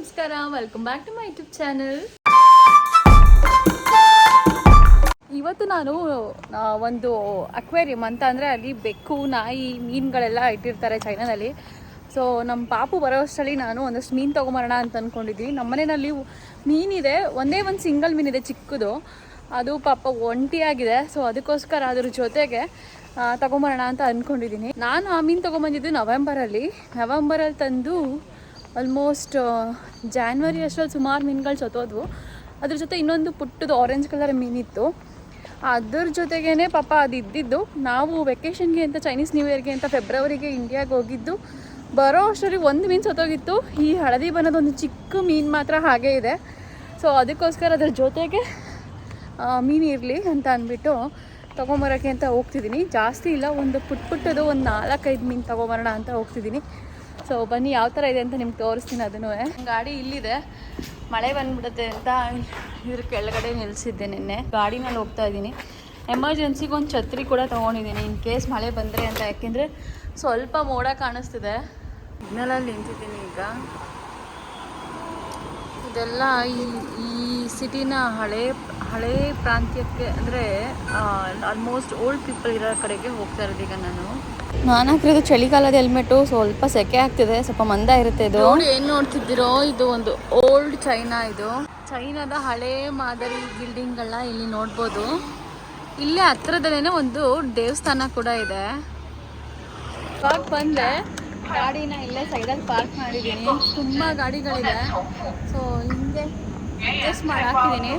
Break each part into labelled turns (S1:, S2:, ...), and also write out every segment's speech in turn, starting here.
S1: ನಮಸ್ಕಾರ, welcome back to my YouTube channel. ಇವತ್ತು ನಾನು ಒಂದು ಅಕ್ವೇರಿಯಂ ಅಂತ ಅಂದರೆ ಅಲ್ಲಿ ಬೆಕ್ಕು, ನಾಯಿ, ಮೀನುಗಳೆಲ್ಲ ಇಟ್ಟಿರ್ತಾರೆ ಚೈನಾದಲ್ಲಿ. ಸೊ ನಮ್ಮ ಪಾಪು ಬರೋಷ್ಟರಲ್ಲಿ ನಾನು ಒಂದಷ್ಟು ಮೀನು ತೊಗೊಂಬರೋಣ ಅಂತ ಅಂದ್ಕೊಂಡಿದ್ದೀನಿ. ನಮ್ಮ ಮನೆಯಲ್ಲಿ ಮೀನಿದೆ, ಒಂದೇ ಒಂದು ಸಿಂಗಲ್ ಮೀನಿದೆ ಚಿಕ್ಕದು, ಅದು ಪಾಪ ಒಂಟಿಯಾಗಿದೆ. ಸೊ ಅದಕ್ಕೋಸ್ಕರ ಅದ್ರ ಜೊತೆಗೆ ತೊಗೊಂಬರೋಣ ಅಂತ ಅಂದ್ಕೊಂಡಿದ್ದೀನಿ. ನಾನು ಆ ಮೀನು ತೊಗೊಂಬಂದಿದ್ದು ನವೆಂಬರಲ್ಲಿ ತಂದು ಆಲ್ಮೋಸ್ಟ್ ಜಾನ್ವರಿ ಅಷ್ಟರಲ್ಲಿ ಸುಮಾರು ಮೀನುಗಳು ಸತ್ತೋದ್ವು. ಅದ್ರ ಜೊತೆ ಇನ್ನೊಂದು ಪುಟ್ಟದು ಆರೆಂಜ್ ಕಲರ್ ಮೀನಿತ್ತು. ಅದ್ರ ಜೊತೆಗೇ ಪಾಪ ಅದು ಇದ್ದಿದ್ದು. ನಾವು ವೆಕೇಷನ್ಗೆ ಅಂತ ಚೈನೀಸ್ ನ್ಯೂ ಇಯರ್ಗೆ ಅಂತ ಫೆಬ್ರವರಿಗೆ ಇಂಡಿಯಾಗೆ ಹೋಗಿದ್ದು. ಬರೋ ಅಷ್ಟರಲ್ಲಿ ಒಂದು ಮೀನು ಸತ್ತೋಗಿತ್ತು. ಈ ಹಳದಿ ಬಣ್ಣದೊಂದು ಚಿಕ್ಕ ಮೀನು ಮಾತ್ರ ಹಾಗೇ ಇದೆ. ಸೊ ಅದಕ್ಕೋಸ್ಕರ ಅದ್ರ ಜೊತೆಗೆ ಮೀನು ಇರಲಿ ಅಂತ ಅಂದ್ಬಿಟ್ಟು ತೊಗೊಂಬರೋಕ್ಕೆ ಅಂತ ಹೋಗ್ತಿದ್ದೀನಿ. ಜಾಸ್ತಿ ಇಲ್ಲ, ಒಂದು ಪುಟ್ಟದು ಒಂದು 4-5 ಮೀನು ತೊಗೊಂಬರೋಣ ಅಂತ ಹೋಗ್ತಿದ್ದೀನಿ. ಸೊ ಬನ್ನಿ ಯಾವ ಥರ ಇದೆ ಅಂತ ನಿಮ್ಗೆ ತೋರಿಸ್ತೀನಿ. ಅದನ್ನು ಗಾಡಿ ಇಲ್ಲಿದೆ, ಮಳೆ ಬಂದ್ಬಿಡುತ್ತೆ ಅಂತ ಇದ್ರ ಕೆಳಗಡೆ ನಿಲ್ಲಿಸಿದ್ದೆ ನಿನ್ನೆ. ಗಾಡಿನಲ್ಲಿ ಹೋಗ್ತಾ ಇದ್ದೀನಿ. ಎಮರ್ಜೆನ್ಸಿಗೆ ಒಂದು ಛತ್ರಿ ಕೂಡ ತೊಗೊಂಡಿದ್ದೀನಿ ಇನ್ ಕೇಸ್ ಮಳೆ ಬಂದರೆ ಅಂತ. ಯಾಕೆಂದರೆ ಸ್ವಲ್ಪ ಮೋಡ ಕಾಣಿಸ್ತಿದೆ. ಸಿಗ್ನಲಲ್ಲಿ ನಿಂತಿದ್ದೀನಿ ಈಗ. ಇದೆಲ್ಲ ಈ ಸಿಟಿನ ಹಳೇ ಪ್ರಾಂತ್ಯಕ್ಕೆ ಅಂದರೆ ಆಲ್ಮೋಸ್ಟ್ ಓಲ್ಡ್ ಪೀಪಲ್ ಇರೋ ಕಡೆಗೆ ಹೋಗ್ತಾ ಇರೋದು ಈಗ ನಾನು ಹಾಕಿರೋದು ಚಳಿಗಾಲದ ಹೆಲ್ಮೆಟು. ಸ್ವಲ್ಪ ಸೆಕೆ ಆಗ್ತಿದೆ, ಸ್ವಲ್ಪ ಮಂದ ಇರುತ್ತೆ. ಇದು ಏನು ನೋಡ್ತಿದ್ದೀರೋ, ಇದು ಒಂದು ಓಲ್ಡ್ ಚೈನಾ. ಇದು ಚೈನಾದ ಹಳೇ ಮಾದರಿ ಬಿಲ್ಡಿಂಗ್ಗಳನ್ನ ಇಲ್ಲಿ ನೋಡ್ಬೋದು. ಇಲ್ಲೇ ಹತ್ರದಲ್ಲೇ ಒಂದು ದೇವಸ್ಥಾನ ಕೂಡ ಇದೆ. ಇವಾಗ ಬಂದೆ, ಗಾಡಿನ ಇಲ್ಲೇ ಸೈಡಲ್ಲಿ ಪಾರ್ಕ್ ಮಾಡಿದ್ದೀನಿ. ತುಂಬ ಗಾಡಿಗಳಿದೆ. ಸೊ ಹಿಂದೆ ಅಡ್ಜಸ್ಟ್ ಮಾಡಿ ಹಾಕಿದ್ದೀನಿ.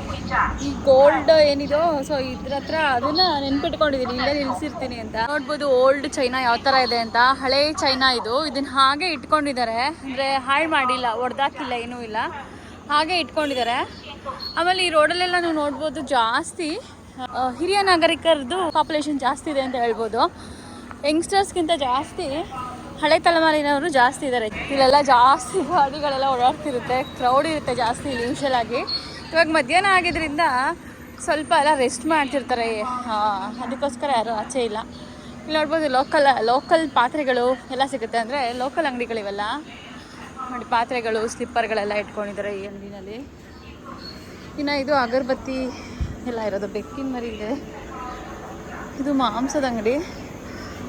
S1: ಈ ಗೋಲ್ಡ್ ಏನಿದೋ, ಸೊ ಇದ್ರ ಹತ್ರ ಅದನ್ನ ನೆನ್ಪಿಟ್ಕೊಂಡಿದ್ದೀನಿ, ಇಲ್ಲೇ ನಿಲ್ಸಿರ್ತೀನಿ ಅಂತ. ನೋಡ್ಬೋದು ಓಲ್ಡ್ ಚೈನಾ ಯಾವ ಥರ ಇದೆ ಅಂತ. ಹಳೆ ಚೈನಾ ಇದು. ಇದನ್ನ ಹಾಗೆ ಇಟ್ಕೊಂಡಿದ್ದಾರೆ, ಅಂದರೆ ಹಾಳು ಮಾಡಿಲ್ಲ, ಒಡೆದಾಕಿಲ್ಲ, ಏನೂ ಇಲ್ಲ, ಹಾಗೆ ಇಟ್ಕೊಂಡಿದ್ದಾರೆ. ಆಮೇಲೆ ಈ ರೋಡಲ್ಲೆಲ್ಲ ನೀವು ನೋಡ್ಬೋದು ಜಾಸ್ತಿ ಹಿರಿಯ ನಾಗರಿಕರದ್ದು ಪಾಪ್ಯುಲೇಷನ್ ಜಾಸ್ತಿ ಇದೆ ಅಂತ ಹೇಳ್ಬೋದು. ಯಂಗ್ಸ್ಟರ್ಸ್ಗಿಂತ ಜಾಸ್ತಿ ಹಳೆ ತಲೆಮಾರಿನವರು ಜಾಸ್ತಿ ಇದ್ದಾರೆ. ಇಲ್ಲೆಲ್ಲ ಜಾಸ್ತಿ ಗಾಡಿಗಳೆಲ್ಲ ಓಡಾಡ್ತಿರುತ್ತೆ, ಕ್ರೌಡ್ ಇರುತ್ತೆ ಜಾಸ್ತಿ ಇಲ್ಲಿ ಯೂಶಲ್ ಆಗಿ. ಇವಾಗ ಮಧ್ಯಾಹ್ನ ಆಗಿದ್ದರಿಂದ ಸ್ವಲ್ಪ ಎಲ್ಲ ರೆಸ್ಟ್ ಮಾಡ್ತಿರ್ತಾರೆ, ಅದಕ್ಕೋಸ್ಕರ ಯಾರು ಆಚೆ ಇಲ್ಲ. ಇಲ್ಲಿ ನೋಡ್ಬೋದು ಲೋಕಲ್ ಪಾತ್ರೆಗಳು ಎಲ್ಲ ಸಿಗುತ್ತೆ, ಅಂದರೆ ಲೋಕಲ್ ಅಂಗಡಿಗಳಿವೆಲ್ಲ ನೋಡಿ. ಪಾತ್ರೆಗಳು, ಸ್ಲಿಪ್ಪರ್ಗಳೆಲ್ಲ ಇಟ್ಕೊಂಡಿದ್ದಾರೆ ಈ ಅಂಗಡಿನಲ್ಲಿ. ಇನ್ನು ಇದು ಅಗರಬತ್ತಿ ಎಲ್ಲ ಇರೋದು. ಬೆಕ್ಕಿನ ಮರಿ ಇದೆ. ಇದು ಮಾಂಸದ ಅಂಗಡಿ.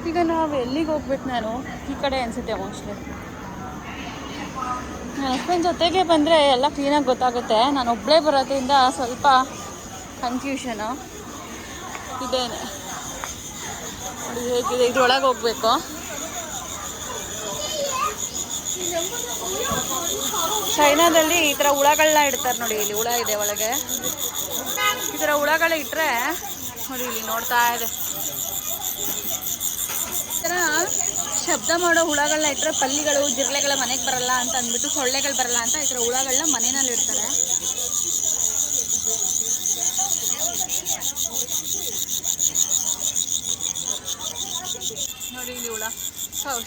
S1: ಈಗ ನಾವು ಎಲ್ಲಿಗೆ ಹೋಗ್ಬೇಕು? ನಾನು ಈ ಕಡೆ ಅನಿಸುತ್ತೆ ಮೋಸ್ಟ್ಲಿ. ನನ್ನ ಹಸ್ಬೆಂಡ್ ಜೊತೆಗೆ ಬಂದರೆ ಎಲ್ಲ ಕ್ಲೀನಾಗಿ ಗೊತ್ತಾಗುತ್ತೆ. ನಾನು ಒಬ್ಬಳೇ ಬರೋದ್ರಿಂದ ಸ್ವಲ್ಪ ಕನ್ಫ್ಯೂಷನು ಇದೇನೆ. ನೋಡಿ ಹೇಗಿದೆ, ಇದ್ರೊಳಗೆ ಹೋಗ್ಬೇಕು. ಚೈನಾದಲ್ಲಿ ಈ ಥರ ಹುಳಗಳನ್ನ ಇಡ್ತಾರೆ ನೋಡಿ. ಇಲ್ಲಿ ಹುಳ ಇದೆ ಒಳಗೆ. ಈ ಥರ ಹುಳಗಳು ಇಟ್ಟರೆ ನೋಡಿ, ಇಲ್ಲಿ ನೋಡ್ತಾ ಇದೆ. ಈ ಥರ ಶಬ್ದ ಮಾಡೋ ಹುಳಗಳನ್ನ ಇಟ್ಟರೆ ಪಲ್ಲಿಗಳು, ಜಿರಳೆಗಳ ಮನೆಗೆ ಬರಲ್ಲ ಅಂತ ಅಂದ್ಬಿಟ್ಟು, ಸೊಳ್ಳೆಗಳು ಬರಲ್ಲ ಅಂತ ಈ ಥರ ಹುಳಗಳನ್ನ ಮನೆಯಲ್ಲಿ ಇಡ್ತಾರೆ. ನೋಡಿ ಇಲ್ಲಿ ಹುಳ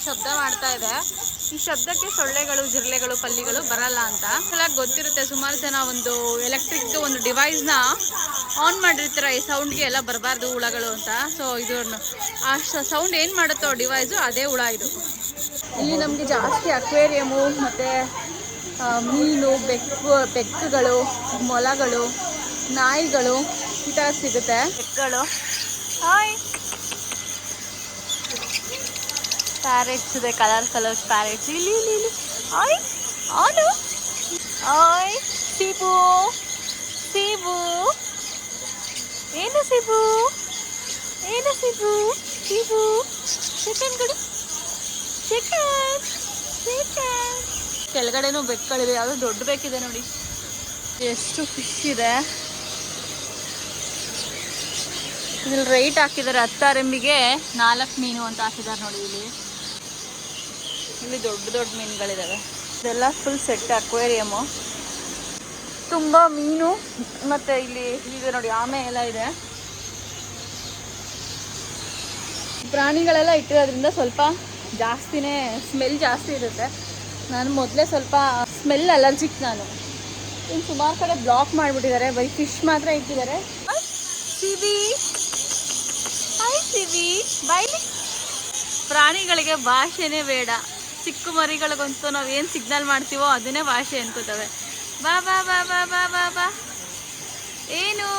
S1: ಶಬ್ದ ಮಾಡ್ತಾ ಇದೆ. ಈ ಶಬ್ದಕ್ಕೆ ಸೊಳ್ಳೆಗಳು, ಜಿರಳೆಗಳು, ಪಲ್ಲಿಗಳು ಬರಲ್ಲ ಅಂತ ಎಲ್ಲ ಗೊತ್ತಿರುತ್ತೆ. ಸುಮಾರು ಜನ ಒಂದು ಎಲೆಕ್ಟ್ರಿಕ್ ಒಂದು ಡಿವೈಸ್ನ ಆನ್ ಮಾಡಿರ್ತಾರೆ, ಈ ಸೌಂಡ್ಗೆ ಎಲ್ಲ ಬರಬಾರ್ದು ಹುಳಗಳು ಅಂತ. ಸೊ ಇದು ಆ ಸೌಂಡ್ ಏನು ಮಾಡುತ್ತೋ ಡಿವೈಸು, ಅದೇ ಹುಳ ಇದು. ಇಲ್ಲಿ ನಮಗೆ ಜಾಸ್ತಿ ಅಕ್ವೇರಿಯಮು ಮತ್ತು ಮೀನು, ಬೆಕ್ಕುಗಳು, ಮೊಲಗಳು, ನಾಯಿಗಳು ಈ ಥರ ಸಿಗುತ್ತೆ. ಬೆಕ್ಕುಗಳು, ಹಾಯ್, ಪ್ಯಾರೆಟ್ಸ್ ಇದೆ, ಕಲರ್ ಪ್ಯಾರೆಟ್ಸ್. ಇಲ್ಲಿ ಇಲ್ಲಿ ಇಲ್ಲಿ ಆಯ್ ಆನು ಆಯ್. ಸೀಬು ಸೀಬು ಏನು ಸೀಬು ಏನು ಸೀಬು ಸೀಬು. ಚಿಕನ್ ಕೊಡು, ಚಿಕನ್ ಚಿಕನ್. ಕೆಳಗಡೆನೂ ಬೆಕ್ಕುಗಳಿದೆ. ಯಾವುದೋ ದೊಡ್ಡ ಬೆಕ್ಕಿದೆ ನೋಡಿ. ಎಷ್ಟು ಫಿಶ್ ಇದೆ. ಇದ್ರಲ್ಲಿ ರೈಟ್ ಹಾಕಿದ್ದಾರೆ. 10 RMBಗೆ 4 ಮೀನು ಅಂತ ಹಾಕಿದ್ದಾರೆ ನೋಡಿ. ಇಲ್ಲಿ ದೊಡ್ಡ ಮೀನುಗಳಿದ್ದಾವೆ. ಇದೆಲ್ಲ ಫುಲ್ ಸೆಟ್ ಅಕ್ವೇರಿಯಮು. ತುಂಬ ಮೀನು. ಮತ್ತು ಇಲ್ಲಿ ಇದೆ ನೋಡಿ, ಆಮೆ ಎಲ್ಲ ಇದೆ. ಪ್ರಾಣಿಗಳೆಲ್ಲ ಇಟ್ಟಿರೋದ್ರಿಂದ ಸ್ವಲ್ಪ ಜಾಸ್ತಿನೇ ಸ್ಮೆಲ್ ಜಾಸ್ತಿ ಇರುತ್ತೆ. ನಾನು ಮೊದಲೇ ಸ್ವಲ್ಪ ಸ್ಮೆಲ್ ಅಲರ್ಜಿಕ್ ನಾನು. ಇನ್ನು ಸುಮಾರು ಕಡೆ ಬ್ಲಾಕ್ ಮಾಡಿಬಿಟ್ಟಿದ್ದಾರೆ, ಬರೀ ಫಿಶ್ ಮಾತ್ರ ಇಟ್ಟಿದ್ದಾರೆ. ಸಿಬಿ ಹಾಯ್ ಸಿಬಿ ಬಾಯ್ಲಿ. ಪ್ರಾಣಿಗಳಿಗೆ ಭಾಷೆನೇ ಬೇಡ. ಚಿಕ್ಕ ಮರಿಗಳಿಗಂತೂ ನಾವು ಏನು ಸಿಗ್ನಲ್ ಮಾಡ್ತೀವೋ ಅದನ್ನೇ ಭಾಷೆ ಅನ್ಕೋತವೆ. ಬಾ ಬಾ ಬಾ ಬಾ ಬಾ ಬಾ ಬಾ. ಏನು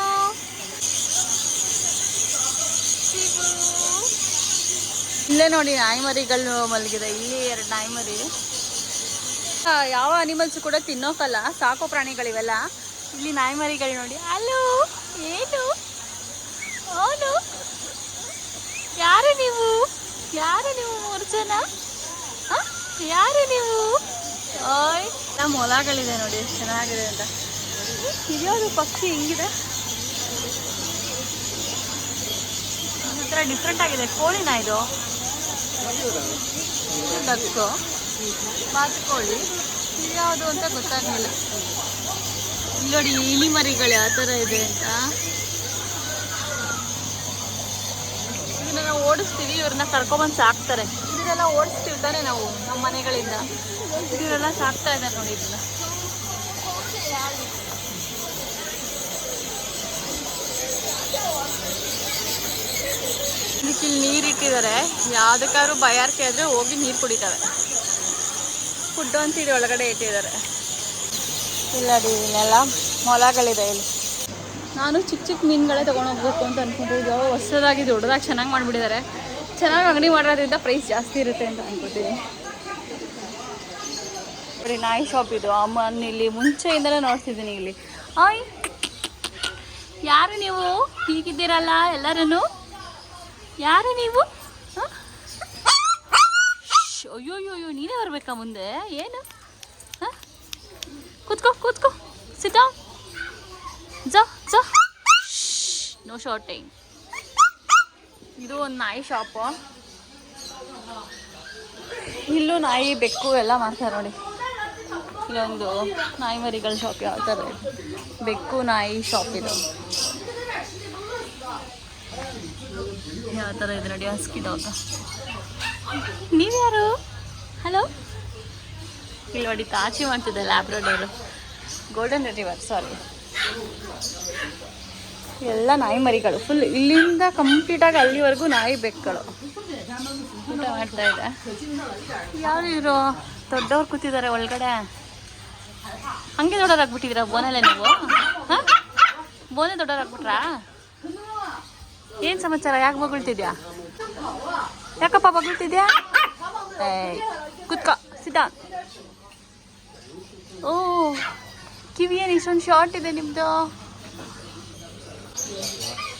S1: ಇಲ್ಲೇ ನೋಡಿ ನಾಯಿ ಮರಿಗಳು ಮಲಗಿದೆ. ಇಲ್ಲಿ 2 ನಾಯಿ ಮರಿ. ಯಾವ ಅನಿಮಲ್ಸ್ ಕೂಡ ತಿನ್ನೋಕಲ್ಲ, ಸಾಕೋ ಪ್ರಾಣಿಗಳಿವೆಲ್ಲ. ಇಲ್ಲಿ ನಾಯಿ ಮರಿಗಳು ನೋಡಿ. ಅಲ್ಲೋ ಏನು ಅವನು ಯಾರು ನೀವು? ಯಾರು ನೀವು 3 ಜನ? ಯಾರು ನೀವು? ಓಯ್ ನಮ್ಮ ಮೊಲಗಳಿದೆ ನೋಡಿ ಎಷ್ಟು ಚೆನ್ನಾಗಿದೆ ಅಂತ. ಇದ್ಯಾವುದು ಪಕ್ಷಿ ಹಿಂಗಿದೆ, ಒಂಥರ ಡಿಫ್ರೆಂಟ್ ಆಗಿದೆ. ಕೋಳಿನ ಇದು? ಡಕ್ಕು, ಬಾತುಕೋಳಿ, ಇದ್ಯಾವುದು ಅಂತ ಗೊತ್ತಾಗಲಿಲ್ಲ. ಇಲ್ಲಿ ನೋಡಿ ಇಲಿ ಮರಿಗಳು ಯಾವ ಥರ ಇದೆ ಅಂತ. ಇದನ್ನ ನಾವು ಓಡಿಸ್ತೀವಿ, ಇವ್ರನ್ನ ಕರ್ಕೊಬಂದು ಸಾಕ್ತಾರೆ. ಇದನ್ನೆಲ್ಲ ಓಡಿಸ್ತೀವಿ ತಾನೆ ನಾವು ನಮ್ಮ ಮನೆಗಳಿಂದ. ಇವರೆಲ್ಲ ಸಾಕ್ತಾ ಇದ್ದಾರೆ ನೋಡಿ ಇದನ್ನ. ಇದಕ್ಕಿಲ್ಲಿ ನೀರು ಇಟ್ಟಿದ್ದಾರೆ. ಯಾವುದಕ್ಕಾದ್ರೂ ಬಯಾರಿಕೆ ಆದರೆ ಹೋಗಿ ನೀರು ಕುಡಿತವೆ. ಫುಡ್ ಅಂತ ಇಲ್ಲಿ ಒಳಗಡೆ ಇಟ್ಟಿದ್ದಾರೆ. ಇಲ್ಲ ರೀ, ಇಲ್ಲೆಲ್ಲ ಮೊಲಗಳಿದೆ ಇಲ್ಲಿ. ನಾನು ಚಿಕ್ಕ ಚಿಕ್ಕ ಮೀನುಗಳೇ ತೊಗೊಂಡೋಗ್ಬೇಕು ಅಂತ ಅನ್ಕೊಂಡಿದ್ದೆ. ಹೊಸದಾಗಿ ದೊಡ್ಡದಾಗಿ ಚೆನ್ನಾಗಿ ಮಾಡಿಬಿಟ್ಟಿದ್ದಾರೆ. ಚೆನ್ನಾಗಿ ಅಂಗಡಿ ಮಾಡೋದ್ರಿಂದ ಪ್ರೈಸ್ ಜಾಸ್ತಿ ಇರುತ್ತೆ ಅಂತ ಅನ್ಕೋತೀನಿ. ಬರೀ ನಾಯಿ ಶಾಪ್ ಇದು. ಅಮ್ಮನ ಇಲ್ಲಿ ಮುಂಚೆಯಿಂದಲೇ ನೋಡ್ತಿದ್ದೀನಿ ಇಲ್ಲಿ. ಆಯ್, ಯಾರು ನೀವು? ಹೀಗಿದ್ದೀರಲ್ಲ ಎಲ್ಲರೂ. ಯಾರು ನೀವು? ಅಯ್ಯೋ ಅಯ್ಯೋ, ನೀನೇ ಬರಬೇಕಾ ಮುಂದೆ? ಏನು? ಕೂತ್ಕೋ ಕೂತ್ಕೋ, ಸಿಟ್ ಡೌನ್. ಜಾ ನೋ ಶಾರ್ಟಿಂಗ್. ಇದು ಒಂದು ನಾಯಿ ಶಾಪು. ಇಲ್ಲೂ ನಾಯಿ ಬೆಕ್ಕು ಎಲ್ಲ ಮಾಡ್ತಾರೆ ನೋಡಿ. ಇಲ್ಲೊಂದು ನಾಯಿ ಮರಿಗಳ ಶಾಪ್. ಯಾವ ಥರ ಇದೆ? ಬೆಕ್ಕು ನಾಯಿ ಶಾಪ್ ಇದು. ಯಾವ ಥರ ಇದೆ ನೋಡಿ, ಹಸ್ಕಿ ಡಾಗ್. ನೀವ್ಯಾರು? ಹಲೋ. ಇಲ್ಲಿ ನೋಡಿ ತಾಚಿ ಮಾಡ್ತಿದ್ದೆ ಲ್ಯಾಬ್ರಡೋರು, ಗೋಲ್ಡನ್ ರಿಟ್ರೀವರ್, ಸಾರಿ. ಎಲ್ಲ ನಾಯಿ ಮರಿಗಳು ಫುಲ್. ಇಲ್ಲಿಂದ ಕಂಪ್ಲೀಟಾಗಿ ಅಲ್ಲಿವರೆಗೂ ನಾಯಿ ಬೆಕ್ಕಗಳು ಊಟ ಮಾಡ್ತಾ ಇದೆ. ಯಾರು ಇವರು? ದೊಡ್ಡವ್ರು ಕೂತಿದ್ದಾರೆ ಒಳಗಡೆ. ಹಂಗೆ ದೊಡ್ಡವರಾಗ್ಬಿಟ್ಟಿದ್ದೀರಾ ಬೋನಲ್ಲೇ ನೀವು? ಹಾಂ, ಬೋನೇ ದೊಡ್ಡವರಾಗ್ಬಿಟ್ರಾ? ಏನು ಸಮಾಚಾರ? ಯಾಕೆ ಬೊಗಳ್ತಿದ್ಯಾ? ಯಾಕಪ್ಪ ಬೊಗಳ್ತಿದ್ಯಾ? ಕುತ್ಕೋ, ಸಿದ್ಧಾ. ಓ, ಕಿವಿ ಏನು ಇಷ್ಟೊಂದು ಶಾರ್ಟ್ ಇದೆ ನಿಮ್ಮದು?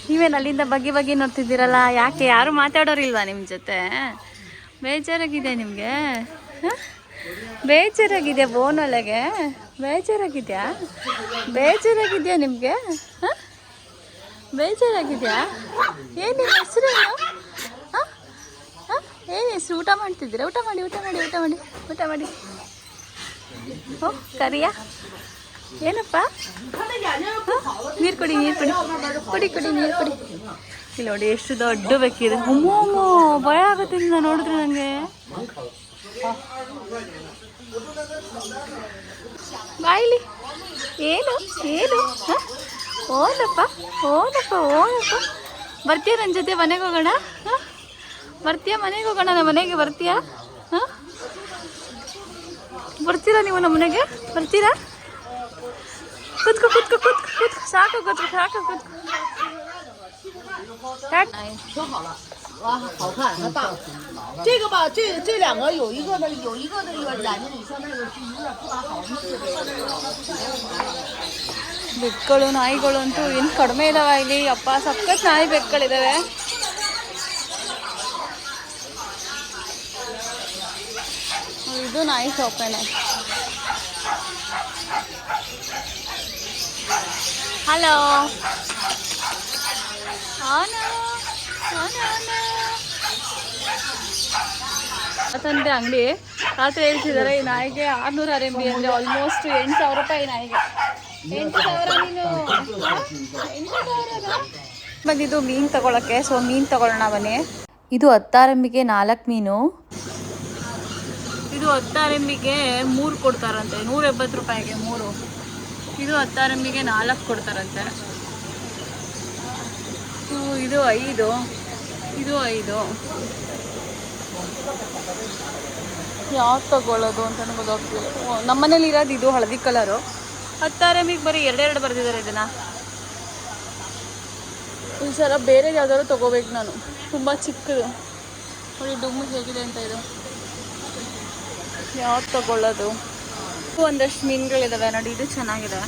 S1: ನೀವೇನು ಅಲ್ಲಿಂದ ಬಗ್ಗೆ ನೋಡ್ತಿದ್ದೀರಲ್ಲ? ಯಾಕೆ ಯಾರು ಮಾತಾಡೋರಿಲ್ವಾ ನಿಮ್ಮ ಜೊತೆ? ಬೇಜಾರಾಗಿದೆ ನಿಮಗೆ? ಬೇಜಾರಾಗಿದೆಯಾ? ಬೋನೊಳಗೆ ಬೇಜಾರಾಗಿದೆಯಾ? ಬೇಜಾರಾಗಿದೆಯಾ ನಿಮಗೆ? ಹಾಂ, ಬೇಜಾರಾಗಿದೆಯಾ? ಏನು ನಿಮ್ಮ ಹೆಸರೇನು? ಹಾಂ ಹಾಂ, ಏನು ಹೆಸರು? ಊಟ ಮಾಡ್ತಿದ್ದೀರಾ? ಊಟ ಮಾಡಿ ಊಟ ಮಾಡಿ ಊಟ ಮಾಡಿ ಊಟ ಮಾಡಿ. ಓ ಕರಿಯಾ? ಏನಪ್ಪ? ನೀರು ಕೊಡಿ, ನೀರು ಕೊಡಿ, ಕೊಡಿ ಕೊಡಿ, ನೀರು ಕೊಡಿ. ಇಲ್ಲಿ ನೋಡಿ ಎಷ್ಟು ದೊಡ್ಡ ಬೇಕಿದೆ. ಅಮ್ಮೋ, ಭಯ ಆಗುತ್ತೆ ಇದನ್ನ ನೋಡಿದ್ರೆ ನನಗೆ. ಬಾಯಿಲಿ. ಏನು ಏನು? ಓನಪ್ಪ ಓನಪ್ಪ ಓನಪ್ಪ. ಬರ್ತೀಯ ನನ್ನ ಜೊತೆ ಮನೆಗೆ ಹೋಗೋಣ? ಹಾಂ, ಬರ್ತೀಯಾ ಮನೆಗೆ ಹೋಗೋಣ? ನಮ್ಮ ಮನೆಗೆ ಬರ್ತೀಯಾ? ಹಾಂ, ಬರ್ತೀರಾ ನೀವು ನಮ್ಮ ಮನೆಗೆ? ಬರ್ತೀರಾ? ಕೂತ್ಕೋ ಕೂತ್ಕೋ ಕೂತ್ಕೋ ಕೂತ್ಕೋ, ಸಾಕು ಕೂತ್ಕೋ, ಸಾಕು ಕೂತ್ಕೋ.
S2: 说好了，哇，好看，它大。这个吧，这两个有一个那个染的，你说那个是有点不大好。
S1: ಬೆಕ್ಕಳು ನಾಯಿಗಳು ಅಂತೂ ಏನು ಕಡಿಮೆ ಇದಾವೆ ಇಲ್ಲಿ. ಅಪ್ಪ ಸಖತ್ ನಾಯಿ ಬೆಕ್ಕಳಿದ್ದಾವೆ. ಇದು ನಾಯಿ ಶಾಪೇನೆ. ಹಲೋ. ತಂದೆ ಅಂಗಡಿ ರಾತ್ರಿ ಹೇಳ್ತಿದ್ದಾರೆ ಈ ನಾಯಿಗೆ 600 RMB ಅಂದರೆ ಆಲ್ಮೋಸ್ಟ್ 8,000 ರೂಪಾಯಿ ನಾಯಿಗೆ. 8,000 ನೀನು? 8,000 ಬಂದಿದ್ದು ಮೀನು ತಗೊಳಕ್ಕೆ. ಸೊ ಮೀನು ತಗೊಳ್ಳೋಣ ಬನ್ನಿ. ಇದು 10 RMBಗೆ 4 ಮೀನು. ಇದು 10 RMBಗೆ 3 ಕೊಡ್ತಾರಂತೆ, 170 ರೂಪಾಯಿಗೆ 3. ಇದು 10 RMBಗೆ 4 ಕೊಡ್ತಾರಂತೆ. ಇದು 5, ಇದು 5. ಯಾವ್ದು ತಗೊಳ್ಳೋದು ಅಂತ ಗೊತ್ತಾಗ್ತಿಲ್ಲ. ನಮ್ಮನೇಲಿ ಇರೋದು ಇದು ಹಳದಿ ಕಲರು. 10 RMಗೆ ಬರೀ ಎರಡೆರಡು ಬರೆದಿದ್ದಾರೆ ಇದನ್ನು. ಈ ಸಲ ಬೇರೆ ಯಾವ್ದಾದ್ರು ತೊಗೋಬೇಕು ನಾನು. ತುಂಬ ಚಿಕ್ಕದು ನೋಡಿ ಡುಮ್ಮು ಹೇಗಿದೆ ಅಂತ. ಇದು ಯಾವ್ದು ತಗೊಳ್ಳೋದು? ಒಂದಷ್ಟು ಮೀನುಗಳಿದ್ದಾವೆ ನೋಡಿ, ಇದು ಚೆನ್ನಾಗಿದೆ.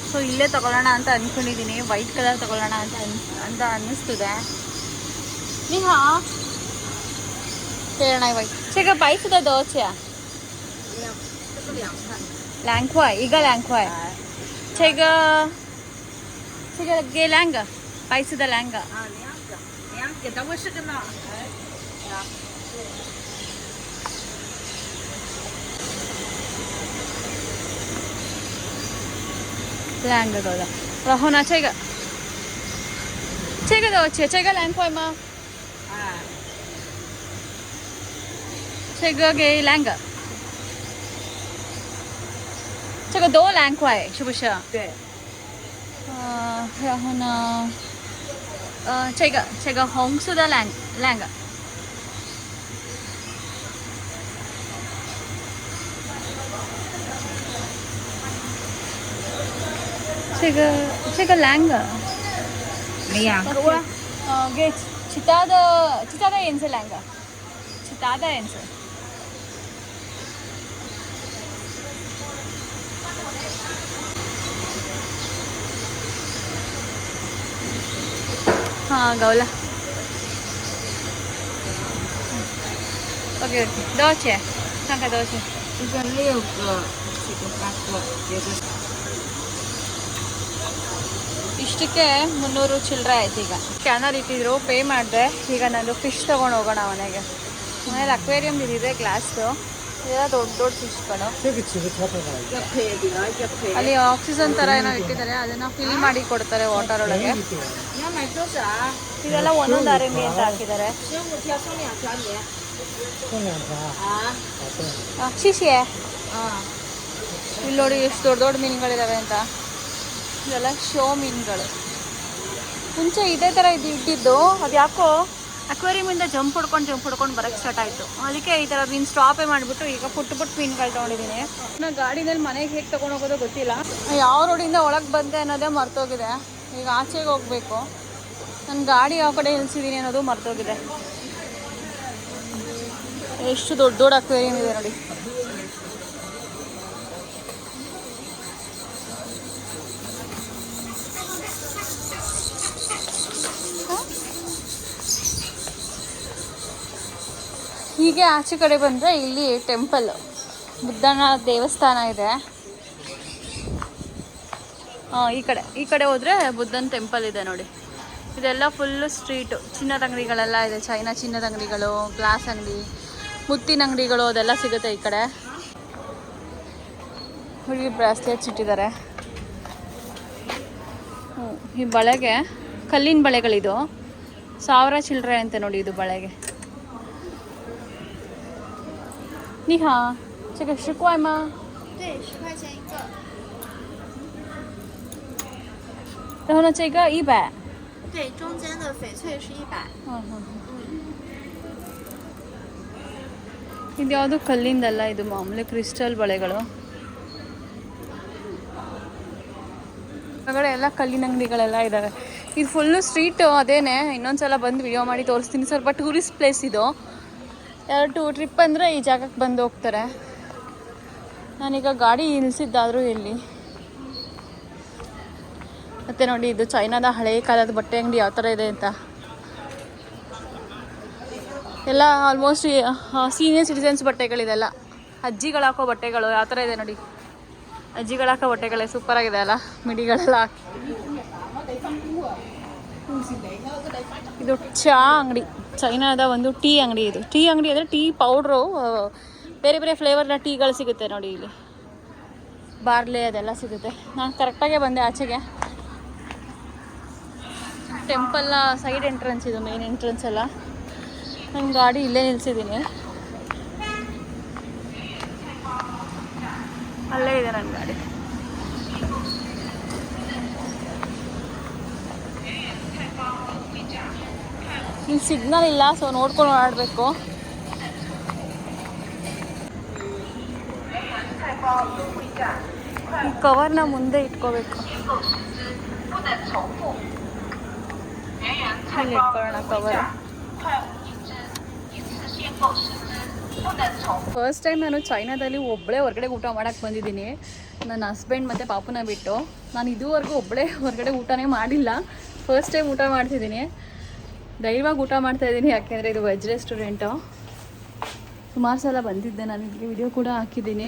S1: ಸೊ ಇಲ್ಲೇ ತಗೊಳ್ಳೋಣ ಅಂತ ಅಂದ್ಕೊಂಡಿದ್ದೀನಿ. ವೈಟ್ ಕಲರ್ ತಗೊಳ್ಳೋಣ ಅಂತ ಅನ್ನಿಸ್ತಿದೆ. ನೀಹಾ ಹೇಳೋಣ ವೈಟ್ ಚೆಗ ಬೈಸದ ದೋಚೆಯ 2块一个2块这个给2个白色的2个
S2: 2个等会是个呢
S1: 2个的，然后呢这个多少钱？这个2块吗？这个给2个，这个都2块，是不是？
S2: 对。
S1: 然后呢，这个红色的2个。这个2个。
S2: 没2个。
S1: 给其他的颜色2个，其他的颜色。हाँ गौला ओके दो छः看看多少钱？
S2: 这个6个，这个8个，这个
S1: ಇಷ್ಟಕ್ಕೆ 300 ಚಿಲ್ಲರೆ ಆಯ್ತು. ಈಗ ಸ್ಕ್ಯಾನರ್ ಇಟ್ಟಿದ್ರು, ಪೇ ಮಾಡಿದೆ. ಈಗ ನಾನು ಫಿಶ್ ತೊಗೊಂಡು ಹೋಗೋಣ ಮನೆಗೆ. ಮನೇಲಿ ಅಕ್ವೇರಿಯಂ ಇದಿದೆ ಗ್ಲಾಸ್ದು. ಇದೆಲ್ಲ ದೊಡ್ಡ ದೊಡ್ಡ ಫಿಶ್ಗಳು. ಅಲ್ಲಿ ಆಕ್ಸಿಜನ್ ಥರ ಏನೋ ಇಟ್ಟಿದ್ದಾರೆ, ಅದನ್ನು ಫಿಲ್ ಮಾಡಿ ಕೊಡ್ತಾರೆ ವಾಟರ್ ಒಳಗೆ. ಇದೆಲ್ಲ ಒಂದೊಂದು RMB ಅಂತ ಹಾಕಿದ್ದಾರೆ. ಶಿಶಿ ಇಲ್ಲಿ ನೋಡಿ ಎಷ್ಟು ದೊಡ್ಡ ದೊಡ್ಡ ಮೀನುಗಳಿದಾವೆ ಅಂತ. ಇದೆಲ್ಲ ಶೋ ಮೀನುಗಳು. ಮುಂಚೆ ಇದೇ ಥರ ಇಟ್ಟಿದ್ದು, ಅದು ಯಾಕೋ ಅಕ್ವೇರಿಯಮಿಂದ ಜಂಪ್ ಹೊಡ್ಕೊಂಡು ಬರೋಕ್ಕೆ ಸ್ಟಾರ್ಟ್ ಆಯಿತು. ಅದಕ್ಕೆ ಈ ಥರ ಮೀನು ಸ್ಟಾಪೇ ಮಾಡಿಬಿಟ್ಟು ಈಗ ಪುಟ್ಟು ಮೀನುಗಳು ತೊಗೊಂಡಿದ್ದೀನಿ. ನಾನು ಗಾಡಿನಲ್ಲಿ ಮನೆಗೆ ಹೇಗೆ ತೊಗೊಂಡು ಹೋಗೋದೋ ಗೊತ್ತಿಲ್ಲ. ಯಾವ ರೋಡಿಂದ ಒಳಗೆ ಬಂದೆ ಅನ್ನೋದೇ ಮರ್ತೋಗಿದೆ. ಈಗ ಆಚೆಗೆ ಹೋಗಬೇಕು. ನನ್ನ ಗಾಡಿ ಯಾವ ಕಡೆ ನಿಲ್ಸಿದ್ದೀನಿ ಅನ್ನೋದು ಮರ್ತೋಗಿದೆ. ಎಷ್ಟು ದೊಡ್ಡ ದೊಡ್ಡ ಅಕ್ವೇರಿಯಂ ಇದೆ ನೋಡಿ. ಹೀಗೆ ಆಚೆ ಕಡೆ ಬಂದರೆ ಇಲ್ಲಿ ಟೆಂಪಲ್, ಬುದ್ಧನ ದೇವಸ್ಥಾನ ಇದೆ. ಈ ಕಡೆ ಹೋದರೆ ಬುದ್ಧನ ಟೆಂಪಲ್ ಇದೆ ನೋಡಿ. ಇದೆಲ್ಲ ಫುಲ್ಲು ಸ್ಟ್ರೀಟು, ಚಿನ್ನದ ಅಂಗಡಿಗಳೆಲ್ಲ ಇದೆ. ಚೈನಾ ಚಿನ್ನದ ಅಂಗಡಿಗಳು, ಗ್ಲಾಸ್ ಅಂಗಡಿ, ಮುತ್ತಿನ ಅಂಗಡಿಗಳು ಅದೆಲ್ಲ ಸಿಗುತ್ತೆ ಈ ಕಡೆ. ಹುಡುಗಿ ಬ್ರಾಸ್ಲೆಟ್ಸ್ ಇಟ್ಟಿದ್ದಾರೆ. ಈ ಬಳೆಗೆ ಕಲ್ಲಿನ ಬಳೆಗಳಿದು 1000 ಚಿಲ್ಲರೆ ಅಂತೆ ನೋಡಿ ಇದು ಬಳೆಗೆ. 你好，这个10块吗？
S3: 对，10块钱一个。
S1: 然后呢，这个100。
S3: 对，中间的翡翠是100。
S1: ಇದು ಯಾವುದು ಕಲ್ಲಿಂದಲ್ಲ, ಇದು ಮಾಮೂಲಿ ಕ್ರಿಸ್ಟಲ್ ಬಳೆಗಳು. ಹೊರಗಡೆ ಎಲ್ಲ ಕಲ್ಲಿನ ಅಂಗಡಿಗಳೆಲ್ಲ ಇದ್ದಾವೆ. ಇದು ಫುಲ್ಲು ಸ್ಟ್ರೀಟು ಅದೇನೆ. ಇನ್ನೊಂದ್ಸಲ ಬಂದು ವಿಡಿಯೋ ಮಾಡಿ ತೋರಿಸ್ತೀನಿ. ಸ್ವಲ್ಪ ಟೂರಿಸ್ಟ್ ಪ್ಲೇಸ್ ಇದು. ಯಾರು ಟ್ರಿಪ್ ಅಂದರೆ ಈ ಜಾಗಕ್ಕೆ ಬಂದು ಹೋಗ್ತಾರೆ. ನಾನೀಗ ಗಾಡಿ ನಿಲ್ಲಿಸಿದ್ದಾದರೂ ಎಲ್ಲಿ. ಮತ್ತು ನೋಡಿ ಇದು ಚೈನಾದ ಹಳೆಯ ಕಾಲದ ಬಟ್ಟೆ ಅಂಗಡಿ ಯಾವ ಥರ ಇದೆ ಅಂತ. ಎಲ್ಲ ಆಲ್ಮೋಸ್ಟ್ ಸೀನಿಯರ್ ಸಿಟಿಸನ್ಸ್ ಬಟ್ಟೆಗಳಿದೆಲ್ಲ. ಅಜ್ಜಿಗಳು ಹಾಕೋ ಬಟ್ಟೆಗಳು ಯಾವ ಥರ ಇದೆ ನೋಡಿ. ಅಜ್ಜಿಗಳು ಹಾಕೋ ಬಟ್ಟೆಗಳೇ ಸೂಪರಾಗಿದೆ ಅಲ್ಲ, ಮಿಡಿಗಳೆಲ್ಲ ಹಾಕಿ. ಇದು ಚಹಾ ಅಂಗಡಿ, ಚೈನಾದ ಒಂದು ಟೀ ಅಂಗಡಿ. ಇದು ಟೀ ಅಂಗಡಿ ಅಂದರೆ ಟೀ ಪೌಡ್ರು, ಬೇರೆ ಬೇರೆ ಫ್ಲೇವರ್ನ ಟೀಗಳು ಸಿಗುತ್ತೆ ನೋಡಿ ಇಲ್ಲಿ. ಬಾರ್ಲೆ ಅದೆಲ್ಲ ಸಿಗುತ್ತೆ. ನಾನು ಕರೆಕ್ಟಾಗೆ ಬಂದೆ ಆಚೆಗೆ. ಟೆಂಪಲ್ನ ಸೈಡ್ ಎಂಟ್ರೆನ್ಸ್ ಇದು, ಮೇನ್ ಎಂಟ್ರೆನ್ಸ್ ಎಲ್ಲ. ನನ್ನ ಗಾಡಿ ಇಲ್ಲೇ ನಿಲ್ಲಿಸಿದ್ದೀನಿ. ಅಲ್ಲೇ ಇದೆ ನನ್ನ ಗಾಡಿ. ಇಲ್ಲಿ ಸಿಗ್ನಲ್ ಇಲ್ಲ, ಸೊ ನೋಡ್ಕೊಂಡು ಓಡಾಡಬೇಕು. ಈ ಕವರ್ನ ಮುಂದೆ ಇಟ್ಕೋಬೇಕು. ಇಲ್ಲಿ ಇಟ್ಕೊಳ್ಳೋಣ ಕವರ್. ಫಸ್ಟ್ ಟೈಮ್ ನಾನು ಚೈನಾದಲ್ಲಿ ಒಬ್ಬಳೇ ಹೊರಗಡೆ ಊಟ ಮಾಡೋಕ್ಕೆ ಬಂದಿದ್ದೀನಿ. ನನ್ನ ಹಸ್ಬೆಂಡ್ ಮತ್ತು ಪಾಪುನ ಬಿಟ್ಟು. ನಾನು ಇದುವರೆಗೂ ಒಬ್ಬಳೇ ಹೊರಗಡೆ ಊಟನೇ ಮಾಡಿಲ್ಲ. ಫಸ್ಟ್ ಟೈಮ್ ಊಟ ಮಾಡ್ತಿದ್ದೀನಿ. ಧೈರ್ಯವಾಗಿ ಊಟ ಮಾಡ್ತಾಯಿದ್ದೀನಿ, ಯಾಕೆಂದರೆ ಇದು ವೆಜ್ ರೆಸ್ಟೋರೆಂಟು. ಸುಮಾರು ಸಲ ಬಂದಿದ್ದೆ, ನಾನು ಇದಕ್ಕೆ ವಿಡಿಯೋ ಕೂಡ ಹಾಕಿದ್ದೀನಿ.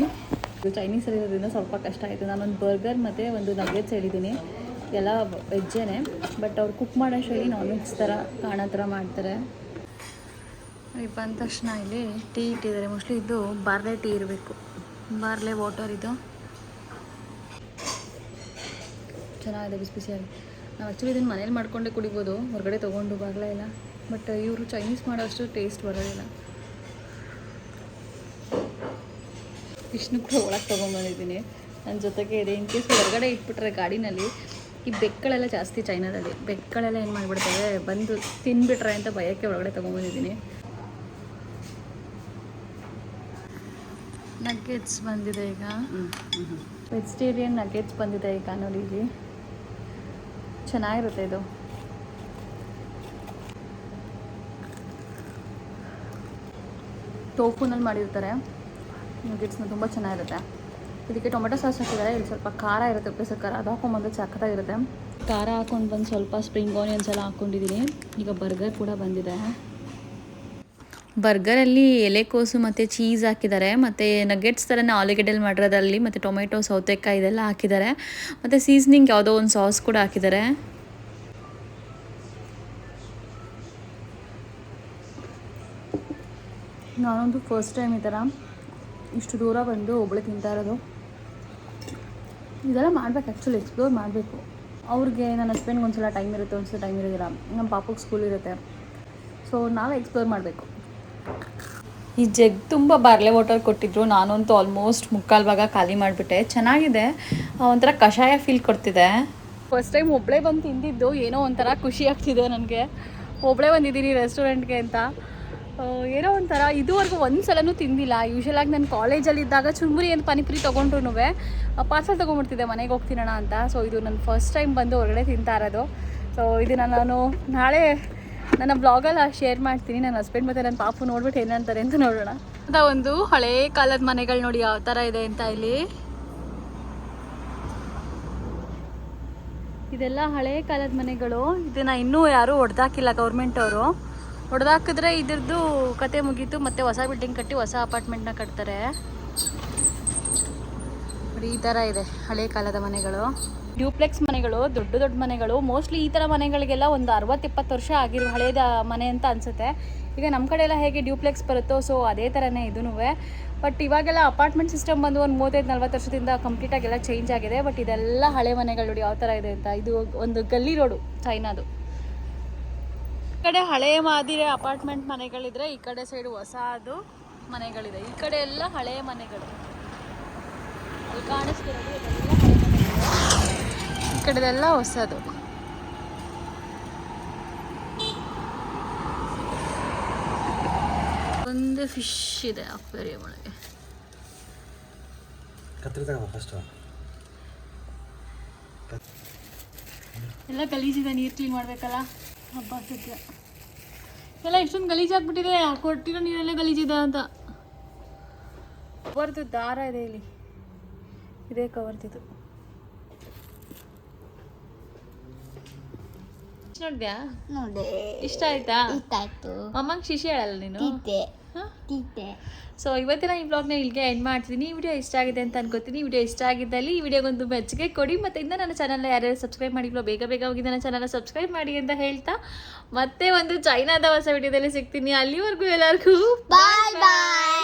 S1: ಇದು ಚೈನೀಸಲ್ಲಿ ಇರೋದ್ರಿಂದ ಸ್ವಲ್ಪ ಕಷ್ಟ ಆಯಿತು. ನಾನೊಂದು ಬರ್ಗರ್ ಮತ್ತು ಒಂದು ನಗ್ಗೆಟ್ಸ್ ಹೇಳಿದ್ದೀನಿ. ಎಲ್ಲ ವೆಜ್ಜೇ, ಬಟ್ ಅವ್ರು ಕುಕ್ ಮಾಡೋ ಶೈಲಿ ನಾನ್ ವೆಜ್ ಥರ ಕಾಣೋ ಥರ ಮಾಡ್ತಾರೆ. ಬಂದ ತಕ್ಷಣ ಇಲ್ಲಿ ಟೀ ಇಟ್ಟಿದ್ದಾರೆ. ಮೋಸ್ಟ್ಲಿ ಇದು ಬಾರ್ಲೆ ಟೀ ಇರಬೇಕು, ಬಾರ್ಲೆ ವಾಟರ್. ಇದು ಚೆನ್ನಾಗಿದೆ, ಬಿಸಿ ಬಿಸಿಯಾಗಿ. ನಾವು ಆ್ಯಕ್ಚುಲಿ ಇದನ್ನು ಮನೇಲಿ ಮಾಡ್ಕೊಂಡೇ ಕುಡಿಬೋದು, ಹೊರಗಡೆ ತೊಗೊಂಡು ಬಾರ್ಲೆ ಇಲ್ಲ. ಬಟ್ ಇವರು ಚೈನೀಸ್ ಮಾಡೋಷ್ಟು ಟೇಸ್ಟ್ ಬರೋದಿಲ್ಲ. ಇಷ್ಟನ್ನು ಕೂಡ ಒಳಗೆ ತೊಗೊಂಡ್ಬಂದಿದ್ದೀನಿ. ನನ್ನ ಜೊತೆಗೆ ಇದೆ. ಇನ್ ಕೇಸ್ ಹೊರಗಡೆ ಇಟ್ಬಿಟ್ರೆ ಗಾಡಿನಲ್ಲಿ ಈ ಬೆಕ್ಕಳೆಲ್ಲ ಜಾಸ್ತಿ ಚೈನಾದಲ್ಲಿ. ಬೆಕ್ಕಳೆಲ್ಲ ಏನು ಮಾಡಿಬಿಡ್ತವೆ, ಬಂದು ತಿನ್ಬಿಟ್ರೆ ಅಂತ ಭಯಕ್ಕೆ ಒಳಗಡೆ ತೊಗೊಂಡ್ಬಂದಿದ್ದೀನಿ. ನಗ್ಗೆಟ್ಸ್ ಬಂದಿದೆ ಈಗ, ವೆಜಿಟೇರಿಯನ್ ನಗ್ಗೆಟ್ಸ್ ಬಂದಿದೆ ಈಗ. ನೋಡಿ ಇಲ್ಲಿ ಚೆನ್ನಾಗಿರುತ್ತೆ. ಇದು ಟೋಫುನಲ್ಲಿ ಮಾಡಿರ್ತಾರೆ ನಗ್ಗೆಟ್ಸ್ನ, ತುಂಬ ಚೆನ್ನಾಗಿರುತ್ತೆ. ಇದಕ್ಕೆ ಟೊಮೆಟೊ ಸಾಸ್ ಹಾಕಿದ್ದಾರೆ. ಇಲ್ಲಿ ಸ್ವಲ್ಪ ಖಾರ ಇರುತ್ತೆ, ಉಪ್ಪು ಖಾರ, ಅದು ಹಾಕೊಂಡ್ಬಂದು ಸಖತ್ತಾಗಿರುತ್ತೆ. ಖಾರ ಹಾಕೊಂಡು ಬಂದು ಸ್ವಲ್ಪ ಸ್ಪ್ರಿಂಗ್ ಆನಿಯನ್ಸ್ ಎಲ್ಲ ಹಾಕ್ಕೊಂಡಿದ್ದೀನಿ. ಈಗ ಬರ್ಗರ್ ಕೂಡ ಬಂದಿದೆ. ಬರ್ಗರಲ್ಲಿ ಎಲೆಕೋಸು ಮತ್ತು ಚೀಸ್ ಹಾಕಿದ್ದಾರೆ, ಮತ್ತು ನಗ್ಗೆಟ್ಸ್ ಥರನೇ ಆಲೂಗೆಡ್ಡೆಲಿ ಮಾಡಿರೋದ್ರಲ್ಲಿ, ಮತ್ತು ಟೊಮೆಟೊ, ಸೌತೆಕಾಯಿ ಇದೆಲ್ಲ ಹಾಕಿದ್ದಾರೆ. ಮತ್ತು ಸೀಸ್ನಿಂಗ್ ಯಾವುದೋ ಒಂದು ಸಾಸ್ ಕೂಡ ಹಾಕಿದ್ದಾರೆ. ನಾನೊಂದು ಫಸ್ಟ್ ಟೈಮ್ ಈ ಥರ ಇಷ್ಟು ದೂರ ಬಂದು ಒಬ್ಬಳೆ ತಿಂತಾ ಇರೋದು. ಇದೆಲ್ಲ ಮಾಡ್ಬೇಕು, ಆ್ಯಕ್ಚುಲಿ ಎಕ್ಸ್ಪ್ಲೋರ್ ಮಾಡಬೇಕು. ಅವ್ರಿಗೆ ನನ್ನ ಹಸ್ಬೆಂಡ್ಗೆ ಒಂದ್ಸಲ ಟೈಮ್ ಇರುತ್ತೆ, ಒಂದ್ಸಲ ಟೈಮ್ ಇರೋದಿಲ್ಲ. ನಮ್ಮ ಪಾಪಕ್ಕೆ ಸ್ಕೂಲ್ ಇರುತ್ತೆ, ಸೊ ನಾವೇ ಎಕ್ಸ್ಪ್ಲೋರ್ ಮಾಡಬೇಕು. ಈ ಜಗ್ ತುಂಬ ಬಾರ್ಲೆ ವಾಟರ್ ಕೊಟ್ಟಿದ್ರು. ನಾನಂತೂ ಆಲ್ಮೋಸ್ಟ್ ಮುಕ್ಕಾಲು ಭಾಗ ಖಾಲಿ ಮಾಡಿಬಿಟ್ಟೆ. ಚೆನ್ನಾಗಿದೆ, ಒಂಥರ ಕಷಾಯ ಫೀಲ್ ಕೊಡ್ತಿದೆ. ಫಸ್ಟ್ ಟೈಮ್ ಒಬ್ಬಳೇ ಬಂದು ತಿಂದಿದ್ದು, ಏನೋ ಒಂಥರ ಖುಷಿ ಆಗ್ತಿದೆ ನನಗೆ. ಒಬ್ಬಳೇ ಬಂದಿದ್ದೀನಿ ರೆಸ್ಟೋರೆಂಟ್ಗೆ ಅಂತ. ಏನೋ ಒಂಥರ ಇದುವರೆಗೂ ಒಂದು ಸಲನೂ ತಿಂದಿಲ್ಲ. ಯೂಶ್ವಲಾಗಿ ನಾನು ಕಾಲೇಜಲ್ಲಿದ್ದಾಗ ಚುರುಮುರಿ ಅಂತ ಪಾನಿಪುರಿ ತೊಗೊಂಡ್ರು ಪಾರ್ಸಲ್ ತೊಗೊಂಡ್ಬಿಡ್ತಿದ್ದೆ ಮನೆಗೆ ಹೋಗ್ತೀನಣ್ಣ ಅಂತ. ಸೊ ಇದು ನನ್ನ ಫಸ್ಟ್ ಟೈಮ್ ಬಂದು ಹೊರಗಡೆ ತಿಂತಾ ಇರೋದು. ಸೊ ಇದನ್ನು ನಾನು ನಾಳೆ ನನ್ನ ಬ್ಲಾಗಲ್ಲಿ ಶೇರ್ ಮಾಡ್ತೀನಿ. ನನ್ನ ಹಸ್ಬೆಂಡ್ ಮತ್ತು ನನ್ನ ಪಾಪು ನೋಡ್ಬಿಟ್ಟು ಏನಂತಾರೆ ಅಂತ ನೋಡೋಣ. ಅಂತ ಒಂದು ಹಳೇ ಕಾಲದ ಮನೆಗಳು ನೋಡಿ ಯಾವ ಥರ ಇದೆ ಅಂತ. ಇಲ್ಲಿ ಇದೆಲ್ಲ ಹಳೇ ಕಾಲದ ಮನೆಗಳು. ಇದನ್ನು ಇನ್ನೂ ಯಾರೂ ಹೊಡೆದಾಕಿಲ್ಲ ಗೌರ್ಮೆಂಟ್ ಅವರು. ಹೊಡೆದಾಕಿದ್ರೆ ಇದ್ರದ್ದು ಕತೆ ಮುಗೀತು. ಮತ್ತೆ ಹೊಸ ಬಿಲ್ಡಿಂಗ್ ಕಟ್ಟಿ ಹೊಸ ಅಪಾರ್ಟ್ಮೆಂಟ್ನ ಕಟ್ತಾರೆ. ನೋಡಿ ಈ ಥರ ಇದೆ ಹಳೇ ಕಾಲದ ಮನೆಗಳು. ಡ್ಯೂಪ್ಲೆಕ್ಸ್ ಮನೆಗಳು, ದೊಡ್ಡ ದೊಡ್ಡ ಮನೆಗಳು. ಮೋಸ್ಟ್ಲಿ ಈ ಥರ ಮನೆಗಳಿಗೆಲ್ಲ ಒಂದು 60-70 ವರ್ಷ ಆಗಿರೋ ಹಳೇದ ಮನೆ ಅಂತ ಅನಿಸುತ್ತೆ. ಈಗ ನಮ್ಮ ಕಡೆ ಎಲ್ಲ ಹೇಗೆ ಡ್ಯೂಪ್ಲೆಕ್ಸ್ ಬರುತ್ತೋ, ಸೊ ಅದೇ ಥರನೇ ಇದೂ. ಬಟ್ ಇವಾಗೆಲ್ಲ ಅಪಾರ್ಟ್ಮೆಂಟ್ ಸಿಸ್ಟಮ್ ಬಂದು ಒಂದು 35-40 ವರ್ಷದಿಂದ ಕಂಪ್ಲೀಟಾಗೆಲ್ಲ ಚೇಂಜ್ ಆಗಿದೆ. ಬಟ್ ಇದೆಲ್ಲ ಹಳೆ ಮನೆಗಳು ನೋಡಿ ಯಾವ ಥರ ಇದೆ ಅಂತ. ಇದು ಒಂದು ಗಲ್ಲಿ ರೋಡು ಚೈನಾದು. ಈ ಕಡೆ ಹಳೆ ಮಾದಿರಿ ಅಪಾರ್ಟ್ಮೆಂಟ್ ಮನೆಗಳಿದ್ರೆ, ಈ ಕಡೆ ಸೈಡ್ ಹೊಸದು ಮನೆಗಳಿದೆ. ಈ ಕಡೆ ಎಲ್ಲ ಹಳೆ ಮನೆಗಳು. ಅಲ್ಲಿ ಕಾಣಿಸ್ತಿರೋದು ಇದೆಲ್ಲ ಹಳೆ ಮನೆಗಳು, ಈ ಕಡೆದೆಲ್ಲ ಹೊಸದು. ಒಂದು ಫಿಶ್ ಇದೆ ಅಕ್ವೇರಿಯಂ ಒಳಗೆ. ಎಲ್ಲ ಗಲೀಜಿದೆ, ನೀರು ಕ್ಲೀನ್ ಮಾಡಬೇಕಲ್ಲ. ಹಬ್ಬ ಸತ್ಯ ಎಲ್ಲ ಇಷ್ಟೊಂದು ಗಲೀಜಾಗ್ಬಿಟ್ಟಿದೆ. ಕೊಟ್ಟಿರೋ ನೀರೆಲ್ಲ ಗಲೀಜಿದೆ ಅಂತ. ಕವರ್ದು ದಾರ ಇದೆ ಇಲ್ಲಿ, ಇದೇ ಕವರ್ದಿದ್ದು. ನೋಡ್ದ್ಯಾ?
S3: ನೋಡೆ.
S1: ಇಷ್ಟ ಆಯ್ತಾ?
S3: ಇಷ್ಟ ಆಯ್ತು.
S1: ಅಮ್ಮಂಗೆ ಶಿಶಿ ಹೇಳಲ್ಲ ನೀನು?
S3: ತಿಂತೆ.
S1: ಸೊ ಇವತ್ತಿನ ಈ ಬ್ಲಾಗ್ನ ಇಲ್ಲಿಗೆ ಎಂಡ್ ಮಾಡ್ತೀನಿ. ಈ ವಿಡಿಯೋ ಇಷ್ಟ ಆಗಿದೆ ಅಂತ ಅನ್ಕೋತೀನಿ. ವಿಡಿಯೋ ಇಷ್ಟ ಆಗಿದ್ದಲ್ಲಿ ಈ ವಿಡಿಯೋಗೊಂದು ಮೆಚ್ಚುಗೆ ಕೊಡಿ. ಮತ್ತು ಇನ್ನು ನನ್ನ ಚಾನಲ್ನ ಯಾರ್ಯಾರು ಸಬ್ಸ್ಕ್ರೈಬ್ ಮಾಡಿಲ್ಲ ಬೇಗ ಹೋಗಿ ನನ್ನ ಚಾನಲ್ನ ಸಬ್ಸ್ಕ್ರೈಬ್ ಮಾಡಿ ಅಂತ ಹೇಳ್ತಾ ಮತ್ತೆ ಒಂದು ಚೈನಾದ ಹೊಸ ವಿಡಿಯೋದಲ್ಲಿ ಸಿಗ್ತೀನಿ. ಅಲ್ಲಿವರೆಗೂ ಎಲ್ಲರಿಗೂ
S3: ಬಾಯ್ ಬಾಯ್.